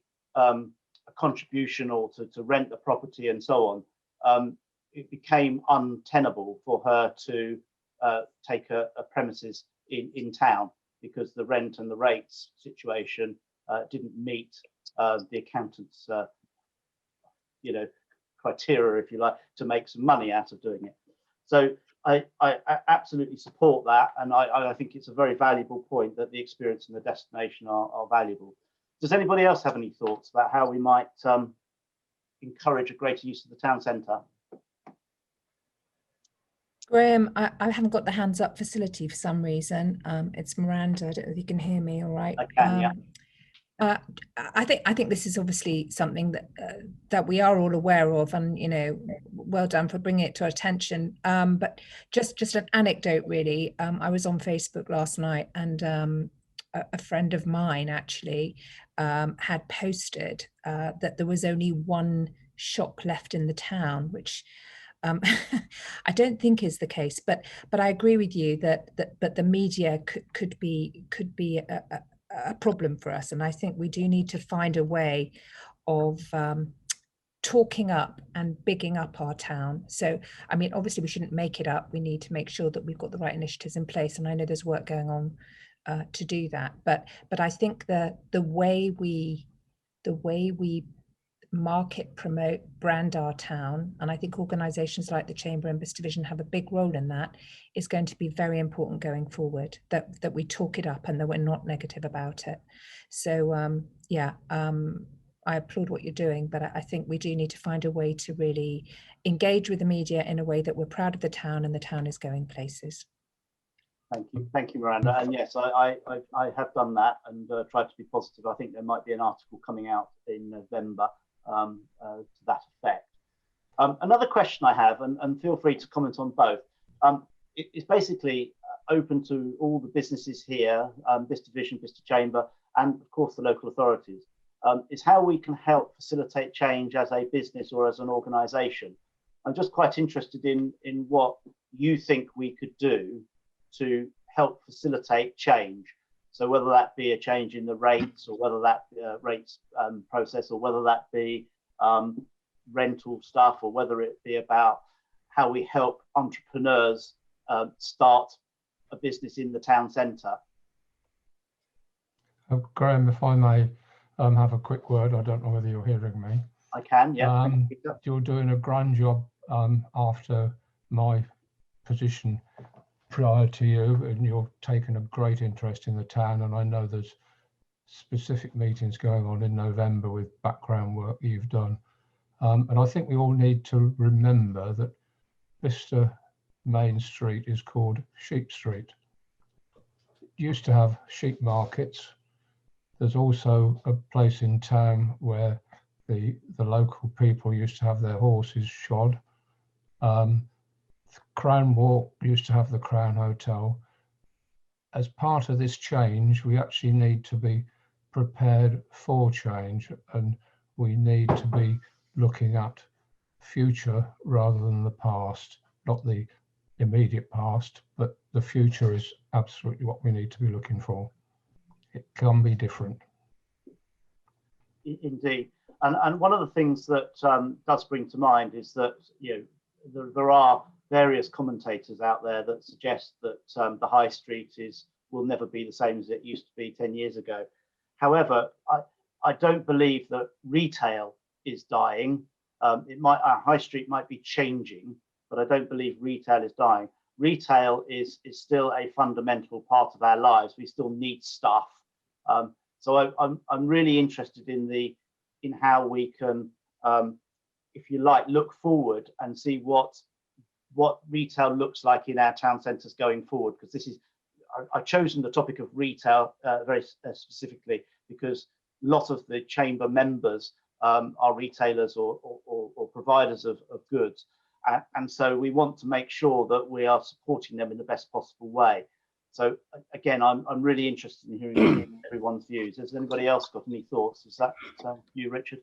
contribution or to rent the property and so on, it became untenable for her to take a premises in town, because the rent and the rates situation didn't meet the accountant's criteria, if you like, to make some money out of doing it. So I absolutely support that, and I think it's a very valuable point that the experience and the destination are valuable. Does anybody else have any thoughts about how we might encourage a greater use of the town centre? Graham, I haven't got the hands up facility for some reason. It's Miranda. I don't know if you can hear me all right. I can, yeah. I think this is obviously something that we are all aware of, and well done for bringing it to our attention. But just an anecdote, really. I was on Facebook last night, and a friend of mine actually had posted that there was only one shop left in the town, which I don't think is the case, but I agree with you that the media could be a problem for us, and I think we do need to find a way of talking up and bigging up our town. So I mean, obviously we shouldn't make it up. We need to make sure that we've got the right initiatives in place, and I know there's work going on to do that. But I think the way we market, promote, brand our town, and I think organisations like the Chamber and Bicester Vision have a big role in that, is going to be very important going forward, that we talk it up and that we're not negative about it. So I applaud what you're doing, but I think we do need to find a way to really engage with the media in a way that we're proud of the town and the town is going places. Thank you, Miranda. And yes, I have done that and tried to be positive. I think there might be an article coming out in November to that effect. Another question I have, and feel free to comment on both, it's basically open to all the businesses here, Bicester Vision, Bicester Chamber, and of course the local authorities, is how we can help facilitate change as a business or as an organisation. I'm just quite interested in what you think we could do to help facilitate change. So whether that be a change in the rates, or whether that be a rates process, or whether that be rental stuff, or whether it be about how we help entrepreneurs start a business in the town centre. Graham, if I may have a quick word, I don't know whether you're hearing me. I can, yeah. You're doing a grand job after my position prior to you, and you're taking a great interest in the town, and I know there's specific meetings going on in November with background work you've done. And I think we all need to remember that Bicester Main Street is called Sheep Street. It used to have sheep markets. There's also a place in town where the local people used to have their horses shod. Crown Walk used to have the Crown Hotel. As part of this change, we actually need to be prepared for change, and we need to be looking at future rather than the past, not the immediate past, but the future is absolutely what we need to be looking for. It can be different. Indeed. And one of the things that does bring to mind is that, you know, there are various commentators out there that suggest that the high street will never be the same as it used to be 10 years ago. However, I don't believe that retail is dying. Our high street might be changing, but I don't believe retail is dying. Retail is still a fundamental part of our lives. We still need stuff. So I'm really interested in how we can, if you like, look forward and see what retail looks like in our town centres going forward. Because this is, I've chosen the topic of retail very specifically because a lot of the chamber members are retailers or providers of goods, and so we want to make sure that we are supporting them in the best possible way. So again, I'm really interested in hearing everyone's views. Has anybody else got any thoughts? Is that you, Richard?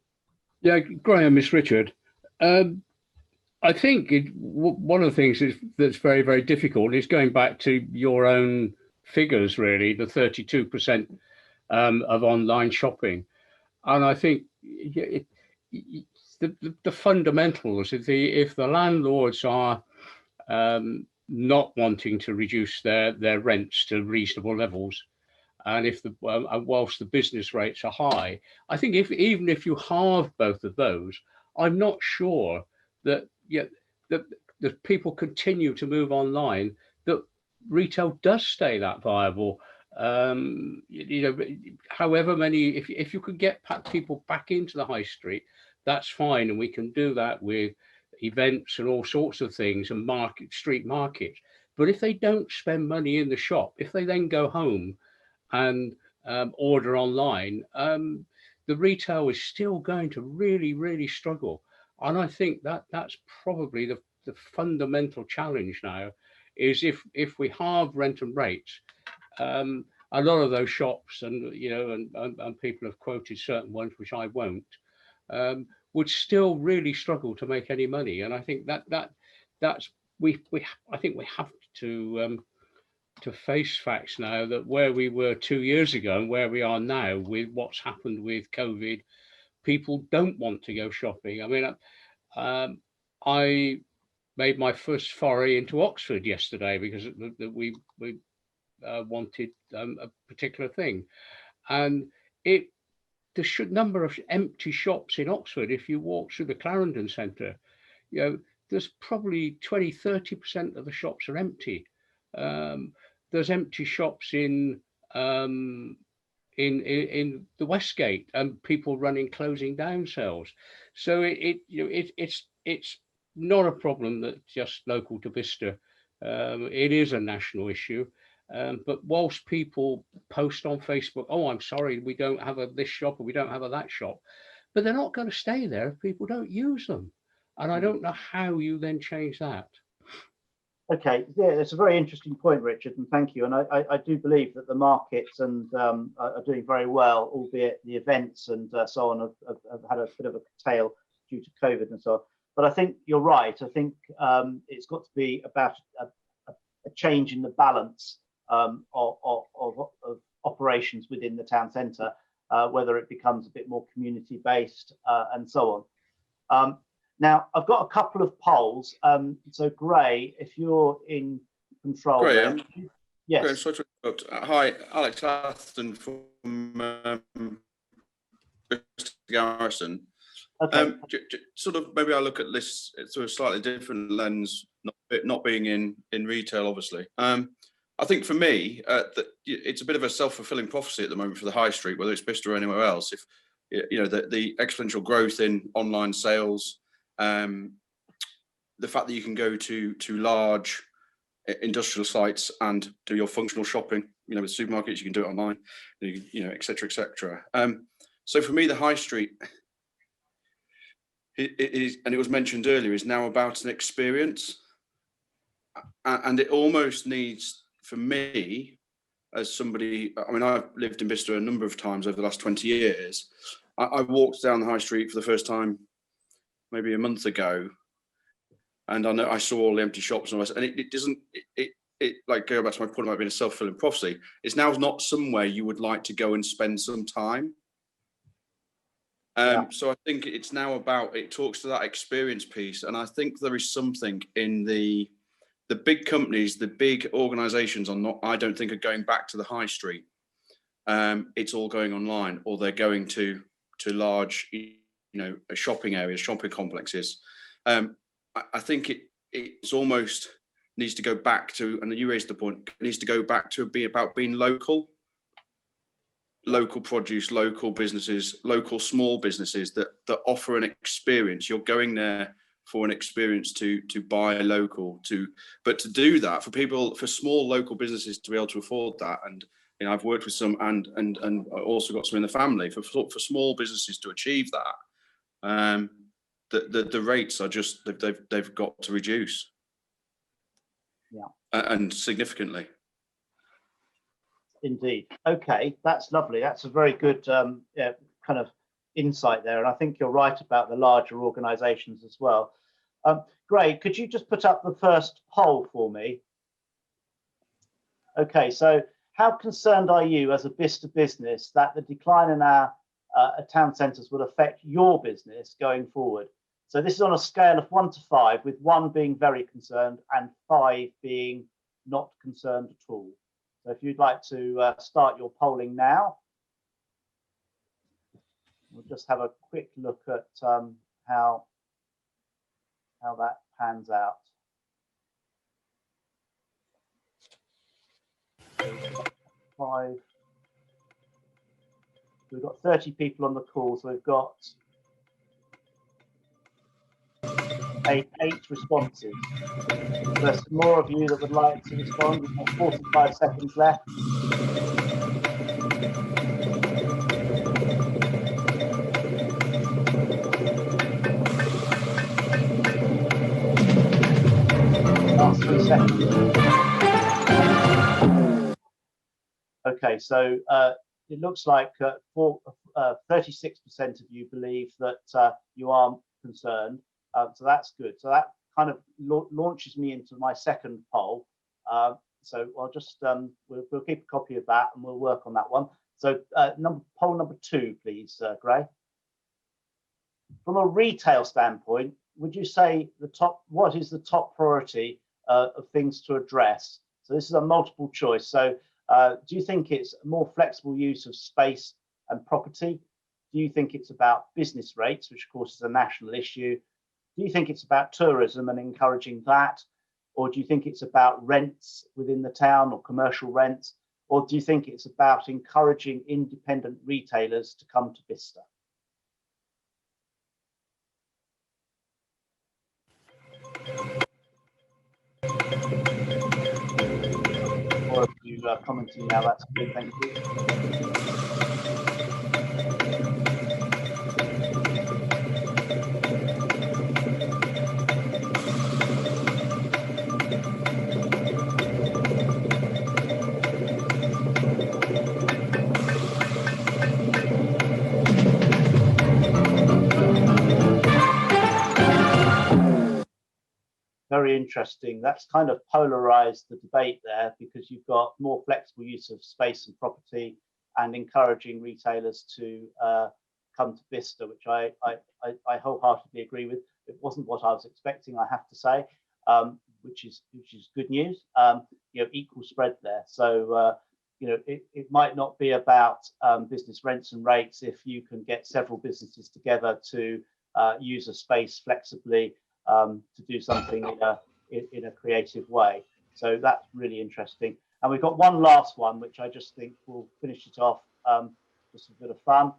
Yeah, Graham, it's Richard. I think one of the things that's very, very difficult is going back to your own figures, really, the 32% of online shopping. And I think the fundamentals, if the landlords are not wanting to reduce their rents to reasonable levels, and if whilst the business rates are high, I think even if you halve both of those, I'm not sure that that people continue to move online, that retail does stay that viable. You know, however many, if you could get people back into the high street, that's fine, and we can do that with events and all sorts of things and street markets. But if they don't spend money in the shop, if they then go home and order online, the retail is still going to really, really struggle. And I think that's probably the fundamental challenge now, is if we halve rent and rates, a lot of those shops, and you know, and people have quoted certain ones which I won't, would still really struggle to make any money. And I think that's I think we have to face facts now, that where we were 2 years ago and where we are now with what's happened with COVID, people don't want to go shopping. I mean, I made my first foray into Oxford yesterday because we wanted a particular thing, and the number of empty shops in Oxford, if you walk through the Clarendon Centre, you know, there's probably 20-30% of the shops are empty. There's empty shops in the Westgate, and people closing down sales. So it's not a problem that's just local to Bicester. It is a national issue. But whilst people post on Facebook, oh, I'm sorry, we don't have this shop or we don't have that shop, but they're not going to stay there if people don't use them. And I don't know how you then change that. Okay, yeah, it's a very interesting point, Richard, and thank you. And I do believe that the markets and are doing very well, albeit the events and so on have had a bit of a tail due to COVID and so on. But I think you're right. I think it's got to be about a change in the balance of operations within the town centre, whether it becomes a bit more community-based and so on. Now, I've got a couple of polls. So, Gray, if you're in control. Graham, there, yes. Graham, sorry to interrupt. Hi, Alex Atherton from Garrison. Okay. Sort of, maybe I look at this through a slightly different lens, not being in retail, obviously. I think for me, that it's a bit of a self-fulfilling prophecy at the moment for the high street, whether it's Bicester or anywhere else. If you know the exponential growth in online sales, the fact that you can go to large industrial sites and do your functional shopping, you know, with supermarkets, you can do it online, you know, et cetera, et cetera. So for me, the high street, it is, and it was mentioned earlier, is now about an experience, and it almost needs, for me, as somebody, I mean, I've lived in Bicester a number of times over the last 20 years. I walked down the high street for the first time maybe a month ago, and I saw all the empty shops and all that, and it doesn't, it like, go back to my point about being a self-fulfilling prophecy, it's now not somewhere you would like to go and spend some time. So I think it's now about, it talks to that experience piece, and I think there is something in the big companies, the big organizations I don't think are going back to the high street. It's all going online, or they're going to large, you know, shopping areas, shopping complexes. I think it's almost needs to go back to, and you raised the point, it needs to go back to be about being local produce, local businesses, local small businesses that offer an experience. You're going there for an experience to buy local, but to do that for people, for small local businesses to be able to afford that. And you know, I've worked with some and I also got some in the family for small businesses to achieve that. The rates are just, they've got to reduce. Yeah. And significantly. Indeed. Okay, that's lovely. That's a very good kind of insight there. And I think you're right about the larger organisations as well. Gray, could you just put up the first poll for me? Okay, so how concerned are you as a Bicester business that the decline in our town centres will affect your business going forward? So this is on a scale of 1 to 5, with 1 being very concerned and 5 being not concerned at all. So if you'd like to start your polling now, we'll just have a quick look at how that pans out. 5. We've got 30 people on the call, so we've got 8 responses. There's more of you that would like to respond. We've got 45 seconds left. Last 3 seconds. Okay, so it looks like 36% of you believe that you are concerned. So that's good. So that kind of launches me into my second poll. So I'll just we'll keep a copy of that and we'll work on that one. So poll number 2, please, Gray. From a retail standpoint, would you say what is the top priority of things to address? So this is a multiple choice. So do you think it's a more flexible use of space and property? Do you think it's about business rates, which of course is a national issue? Do you think it's about tourism and encouraging that? Or do you think it's about rents within the town or commercial rents? Or do you think it's about encouraging independent retailers to come to Bicester? Or if you commenting now, that's good, thank you. very interesting. That's kind of polarized the debate there, because you've got more flexible use of space and property and encouraging retailers to come to Bicester, which I wholeheartedly agree with. It wasn't what I was expecting, I have to say, which is good news. Equal spread there. So it might not be about business rents and rates if you can get several businesses together to use a space flexibly to do something in a creative way. So that's really interesting. And we've got one last one, which I just think will finish it off, just a bit of fun.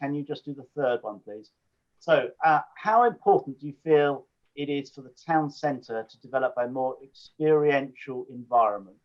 Can you just do the third one, please? So how important do you feel it is for the town centre to develop a more experiential environment?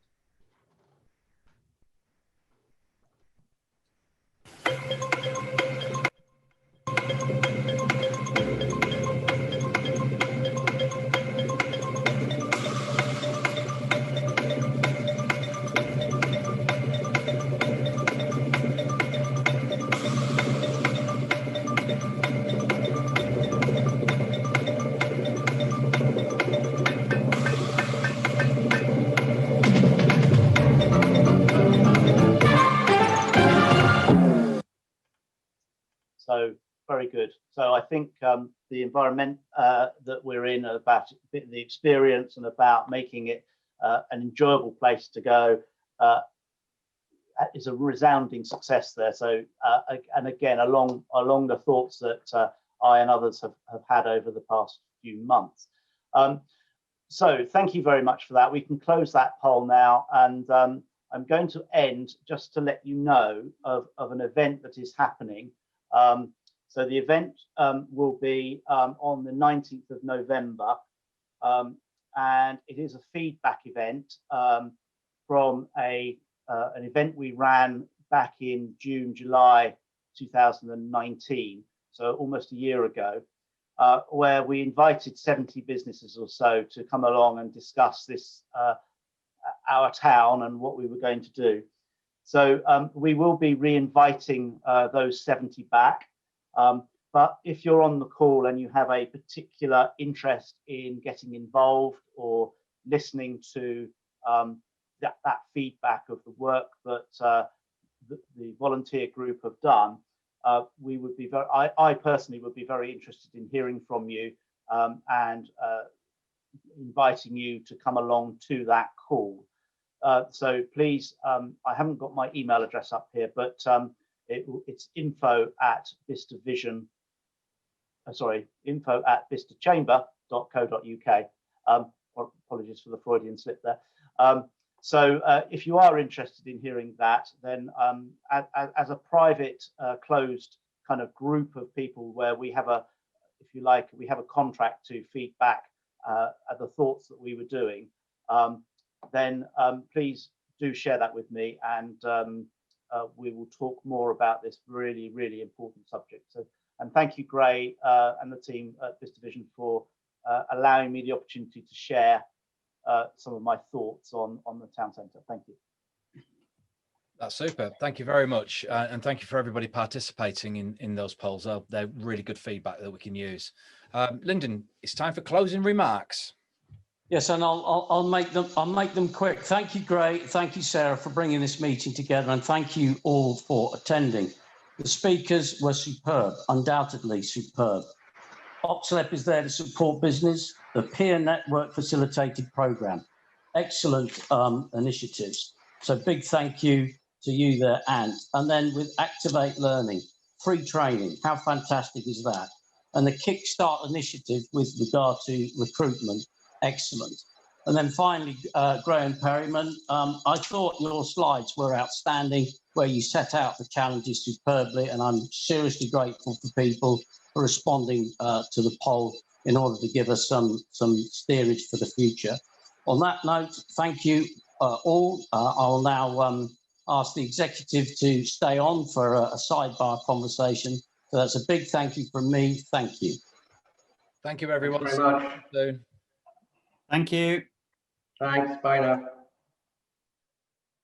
So very good. So I think the environment that we're in, about the experience and about making it an enjoyable place to go is a resounding success there. So and again, along the thoughts that I and others have had over the past few months. So thank you very much for that. We can close that poll now, and I'm going to end just to let you know of an event that is happening. So the event will be on the 19th of November, and it is a feedback event from an event we ran back in July 2019, so almost a year ago, where we invited 70 businesses or so to come along and discuss this, our town and what we were going to do. So we will be re-inviting those 70 back. But if you're on the call and you have a particular interest in getting involved or listening to that feedback of the work that the volunteer group have done, we would be I personally would be very interested in hearing from you and inviting you to come along to that call. So please, I haven't got my email address up here, but it's info@bisterchamber.co.uk. Apologies for the Freudian slip there. So if you are interested in hearing that, then as a private closed kind of group of people where we have a, if you like, we have a contract to feed back the thoughts that we were doing, then please do share that with me, and we will talk more about this really, really important subject. So, and thank you, Gray, and the team at Bicester Vision for allowing me the opportunity to share some of my thoughts on the town centre. Thank you. That's super. Thank you very much. And thank you for everybody participating in those polls. They're really good feedback that we can use. Lyndon, it's time for closing remarks. Yes, and I'll make them quick. Thank you, Gray. Thank you, Sarah, for bringing this meeting together, and thank you all for attending. The speakers were superb, undoubtedly superb. OxLEP is there to support business. The peer network facilitated programme, excellent initiatives. So big thank you to you there, Ant. And then with Activate Learning, free training, how fantastic is that? And the Kickstart initiative with regard to recruitment, excellent. And then finally, Graham Perryman, I thought your slides were outstanding, where you set out the challenges superbly, and I'm seriously grateful for people for responding to the poll in order to give us some steerage for the future. On that note, thank you all. I'll now ask the executive to stay on for a sidebar conversation. So that's a big thank you from me. Thank you. Thank you, everyone. Thanks very much. Thank you. Thanks. Bye now.